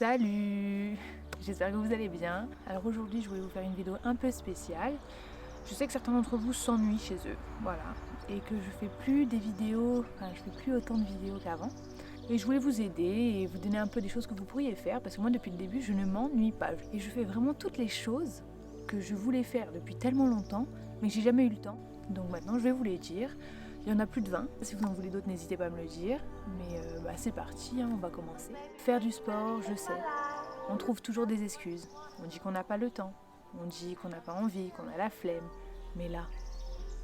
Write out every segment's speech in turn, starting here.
Salut! J'espère que vous allez bien. Alors aujourd'hui je voulais vous faire une vidéo un peu spéciale. Je sais que certains d'entre vous s'ennuient chez eux, voilà. Et que je fais plus des vidéos, je fais plus autant de vidéos qu'avant. Et je voulais vous aider et vous donner un peu des choses que vous pourriez faire parce que moi depuis le début je ne m'ennuie pas. Et je fais vraiment toutes les choses que je voulais faire depuis tellement longtemps mais que j'ai jamais eu le temps. Donc maintenant je vais vous les dire. Il y en a plus de 20. Si vous en voulez d'autres, n'hésitez pas à me le dire. Mais c'est parti, on va commencer. Faire du sport, je sais. On trouve toujours des excuses. On dit qu'on n'a pas le temps. On dit qu'on n'a pas envie, qu'on a la flemme. Mais là,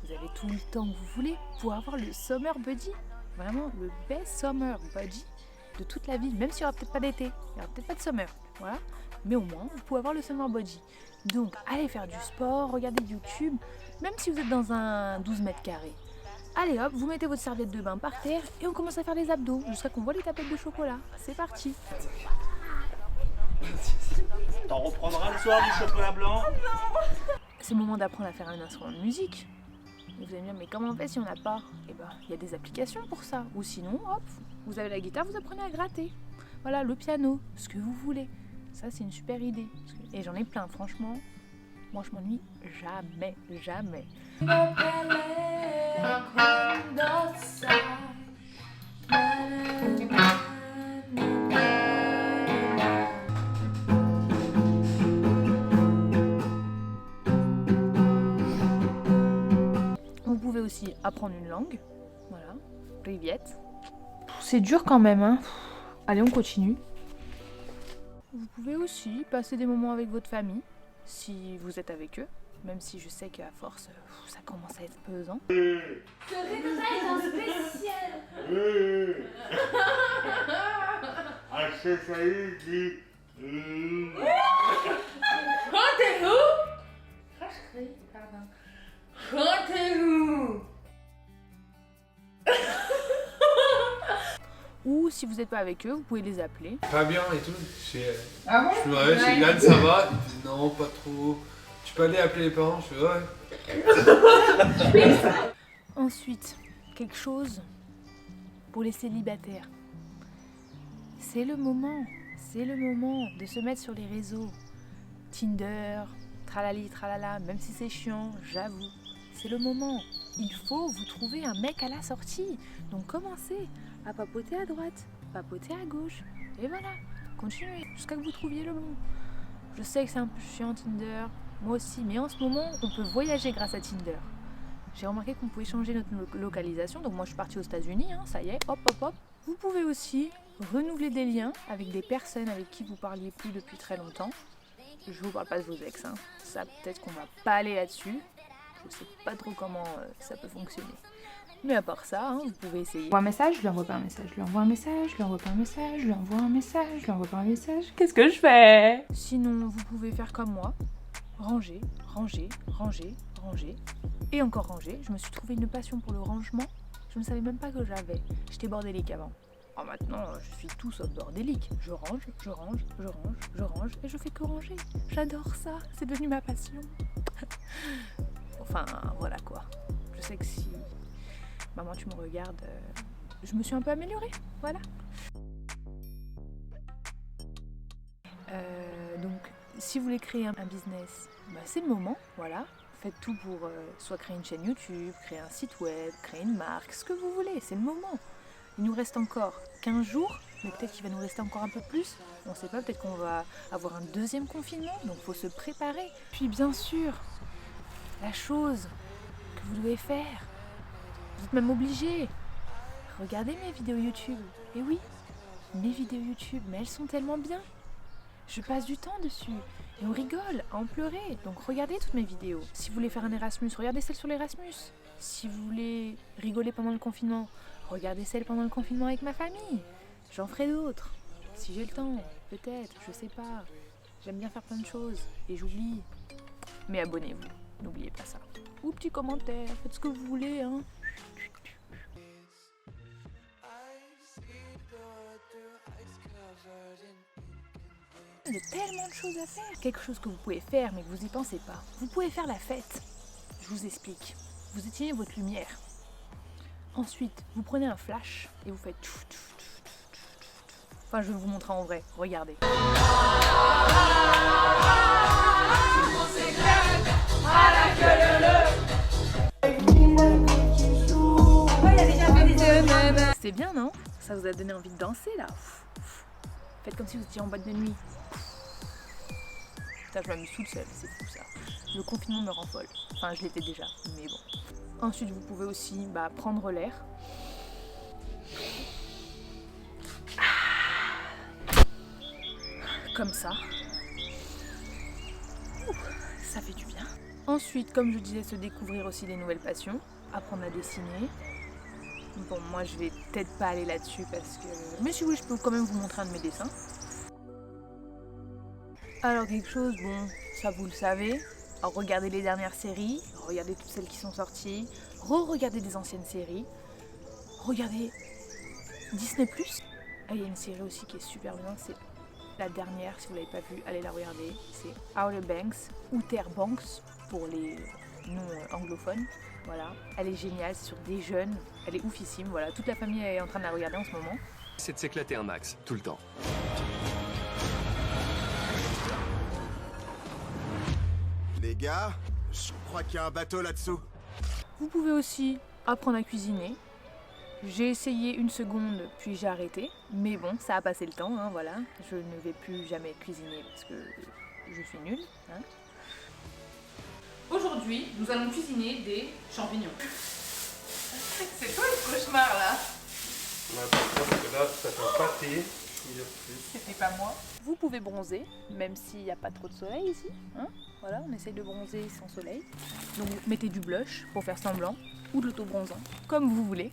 vous avez tout le temps que vous voulez pour avoir le summer body. Vraiment, le best summer body de toute la vie. Même s'il n'y aura peut-être pas d'été, il n'y aura peut-être pas de summer. Voilà. Mais au moins, vous pouvez avoir le summer body. Donc, allez faire du sport, regardez YouTube. Même si vous êtes dans un 12 mètres carrés. Allez hop, vous mettez votre serviette de bain par terre et on commence à faire les abdos jusqu'à qu'on voit les tapettes de chocolat. C'est parti. T'en reprendras le soir du chocolat blanc? C'est le moment d'apprendre à faire un instrument de musique. Et vous allez me dire, mais comment on fait si on n'a pas? Eh ben, il y a des applications pour ça. Ou sinon, hop, vous avez la guitare, vous apprenez à gratter. Voilà, le piano, ce que vous voulez. Ça, c'est une super idée. Et j'en ai plein, franchement. Moi, je m'ennuie jamais, jamais. Vous pouvez aussi apprendre une langue. Voilà, Privet. C'est dur quand même, hein. Allez, on continue. Vous pouvez aussi passer des moments avec votre famille, si vous êtes avec eux. Même si je sais qu'à force, ça commence à être pesant. Ce repas est un spécial. Rendez-vous. Pardon. Rendez-vous. Ou si vous n'êtes pas avec eux, vous pouvez les appeler. Pas bien et tout. Ah bon? Je me réveille, c'est Yann, ça va? Il me dit non, pas trop. Tu peux aller appeler les parents? Je fais ouais. Ensuite, quelque chose pour les célibataires. C'est le moment de se mettre sur les réseaux. Tinder, tralali, tralala, même si c'est chiant, j'avoue. C'est le moment. Il faut vous trouver un mec à la sortie. Donc commencez à papoter à droite, papoter à gauche. Et voilà, continuez jusqu'à que vous trouviez le bon. Je sais que c'est un peu chiant Tinder, moi aussi, mais en ce moment, on peut voyager grâce à Tinder. J'ai remarqué qu'on pouvait changer notre localisation, donc moi je suis partie aux États-Unis, hein, ça y est, hop hop hop. Vous pouvez aussi renouveler des liens avec des personnes avec qui vous parliez plus depuis très longtemps. Je vous parle pas de vos ex, hein. Ça peut-être qu'on va pas aller là-dessus. Je sais pas trop comment ça peut fonctionner. Mais à part ça, hein, vous pouvez essayer. Je lui envoie un message, je lui envoie pas un message, je lui envoie un message, je lui envoie pas un message, je lui envoie un message, je lui envoie pas un message. Qu'est-ce que je fais? Sinon, vous pouvez faire comme moi. Ranger, ranger, ranger, ranger. Et encore ranger. Je me suis trouvé une passion pour le rangement. Je ne savais même pas que j'avais. J'étais bordélique avant. Oh, maintenant, je suis tout sauf bordélique. Je range, je range, je range, je range et je fais que ranger. J'adore ça. C'est devenu ma passion. Enfin, voilà quoi. Je sais que si maman tu me regardes, je me suis un peu améliorée, voilà. Donc, si vous voulez créer un business, c'est le moment, voilà. Faites tout pour soit créer une chaîne YouTube, créer un site web, créer une marque, ce que vous voulez, c'est le moment. Il nous reste encore 15 jours, mais peut-être qu'il va nous rester encore un peu plus. On ne sait pas, peut-être qu'on va avoir un deuxième confinement, donc il faut se préparer. Puis bien sûr, la chose que vous devez faire, vous êtes même obligé. Regardez mes vidéos YouTube. Et oui, mes vidéos YouTube, mais elles sont tellement bien. Je passe du temps dessus et on rigole, à en pleurer. Donc regardez toutes mes vidéos. Si vous voulez faire un Erasmus, regardez celle sur l'Erasmus. Si vous voulez rigoler pendant le confinement, regardez celle pendant le confinement avec ma famille. J'en ferai d'autres. Si j'ai le temps, peut-être, je sais pas. J'aime bien faire plein de choses et j'oublie. Mais abonnez-vous. N'oubliez pas ça. Ou petit commentaire, faites ce que vous voulez, hein. Il y a tellement de choses à faire. Quelque chose que vous pouvez faire mais que vous y pensez pas. Vous pouvez faire la fête. Je vous explique. Vous éteignez votre lumière. Ensuite, vous prenez un flash et vous faites Enfin, je vais vous montrer en vrai, regardez. C'est bien, non? Ça vous a donné envie de danser, là? Faites comme si vous étiez en boîte de nuit. Putain, je m'amuse toute seule, c'est fou ça. Le confinement me rend folle. Enfin, je l'étais déjà, mais bon. Ensuite, vous pouvez aussi prendre l'air. Comme ça. Ça fait du bien. Ensuite, comme je disais, se découvrir aussi des nouvelles passions. Apprendre à dessiner. Bon, moi je vais peut-être pas aller là-dessus parce que... Mais si oui, je peux quand même vous montrer un de mes dessins. Alors quelque chose, bon, ça vous le savez. Alors, regardez les dernières séries, regardez toutes celles qui sont sorties, re-regardez des anciennes séries, regardez Disney+. Ah, il y a une série aussi qui est super bien, c'est la dernière, si vous l'avez pas vue, allez la regarder. C'est Outer Banks, Outer Banks pour les non-anglophones. Voilà, elle est géniale, c'est sur des jeunes, elle est oufissime, voilà, toute la famille est en train de la regarder en ce moment. C'est de s'éclater un max, tout le temps. Les gars, je crois qu'il y a un bateau là-dessous. Vous pouvez aussi apprendre à cuisiner. J'ai essayé une seconde, puis j'ai arrêté, mais bon, ça a passé le temps, hein, voilà. Je ne vais plus jamais cuisiner parce que je suis nulle, hein. Aujourd'hui, nous allons cuisiner des champignons. C'est toi le cauchemar là? Parce que là, ça fait un pâté. C'était pas moi. Vous pouvez bronzer, même s'il n'y a pas trop de soleil ici, hein. Voilà, on essaye de bronzer sans soleil. Donc mettez du blush pour faire semblant, ou de l'auto-bronzant, comme vous voulez.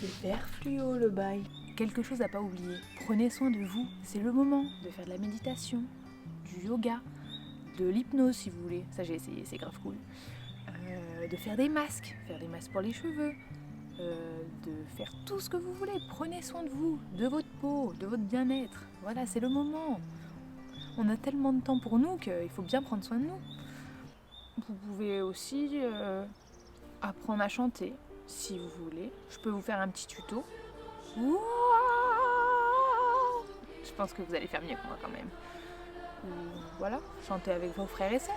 C'est vert fluo le bail. Quelque chose à pas oublier, prenez soin de vous, c'est le moment de faire de la méditation, du yoga, de l'hypnose si vous voulez, ça j'ai essayé, c'est grave cool. De faire des masques pour les cheveux, de faire tout ce que vous voulez. Prenez soin de vous, de votre peau, de votre bien-être. Voilà, c'est le moment. On a tellement de temps pour nous qu'il faut bien prendre soin de nous. Vous pouvez aussi apprendre à chanter si vous voulez. Je peux vous faire un petit tuto. Ouah, je pense que vous allez faire mieux que moi quand même. Ou voilà, chantez avec vos frères et sœurs.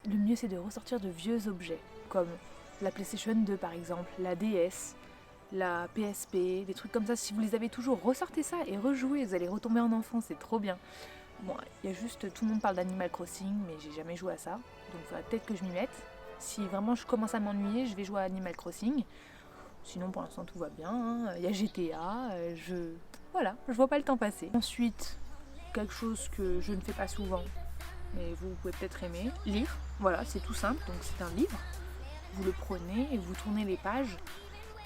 Le mieux c'est de ressortir de vieux objets, comme la PlayStation 2 par exemple, la DS, la PSP, des trucs comme ça. Si vous les avez toujours, ressortez ça et rejouez, vous allez retomber en enfance, c'est trop bien. Bon, il y a juste, tout le monde parle d'Animal Crossing, mais j'ai jamais joué à ça, donc il faudrait peut-être que je m'y mette. Si vraiment je commence à m'ennuyer, je vais jouer à Animal Crossing. Sinon pour l'instant tout va bien, hein. Il y a GTA, voilà, je vois pas le temps passer. Ensuite, quelque chose que je ne fais pas souvent, mais vous pouvez peut-être aimer, lire. Voilà, c'est tout simple, donc c'est un livre. Vous le prenez et vous tournez les pages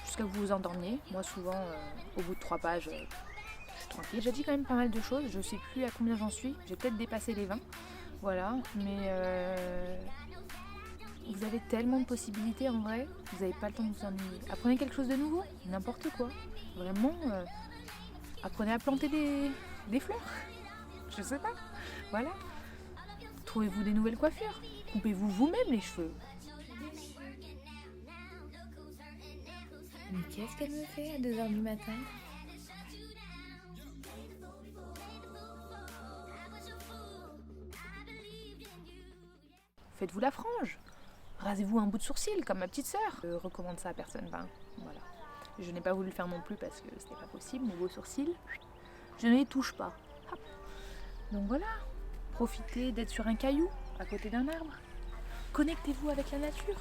jusqu'à ce que vous vous endormiez. Moi souvent, au bout de 3 pages, je suis tranquille. J'ai dit quand même pas mal de choses, je sais plus à combien j'en suis, j'ai peut-être dépassé les 20. Voilà, mais vous avez tellement de possibilités en vrai, vous n'avez pas le temps de vous ennuyer. Apprenez quelque chose de nouveau, n'importe quoi. Vraiment, apprenez à planter des fleurs. Je sais pas, voilà. Trouvez-vous des nouvelles coiffures. Coupez-vous vous-même les cheveux. Mais qu'est-ce qu'elle me fait à 2h du matin? Faites-vous la frange. Rasez-vous un bout de sourcil comme ma petite sœur. Je recommande ça à personne, voilà. Je n'ai pas voulu le faire non plus parce que c'était pas possible, mais vos sourcils, je ne les touche pas. Hop. Donc voilà, profitez d'être sur un caillou, à côté d'un arbre. Connectez-vous avec la nature.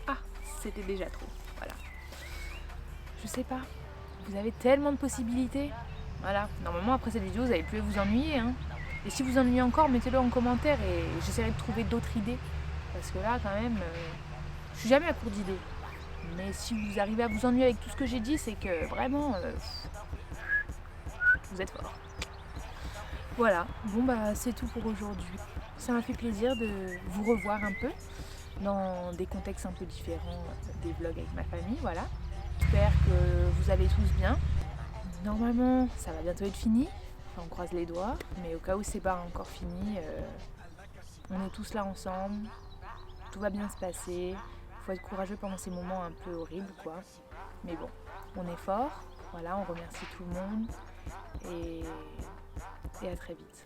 Ah, c'était déjà trop, voilà. Je sais pas, vous avez tellement de possibilités. Voilà, normalement après cette vidéo, vous n'allez plus vous ennuyer, hein. Et si vous ennuyez encore, mettez-le en commentaire et j'essaierai de trouver d'autres idées. Parce que là, quand même, je suis jamais à court d'idées. Mais si vous arrivez à vous ennuyer avec tout ce que j'ai dit, c'est que vraiment, vous êtes fort. Voilà, bon bah c'est tout pour aujourd'hui. Ça m'a fait plaisir de vous revoir un peu dans des contextes un peu différents des vlogs avec ma famille, voilà. J'espère que vous allez tous bien. Normalement, ça va bientôt être fini. Enfin, on croise les doigts, mais au cas où c'est pas encore fini, on est tous là ensemble, tout va bien se passer. Faut être courageux pendant ces moments un peu horribles, quoi. Mais bon, on est fort, voilà, on remercie tout le monde et à très vite.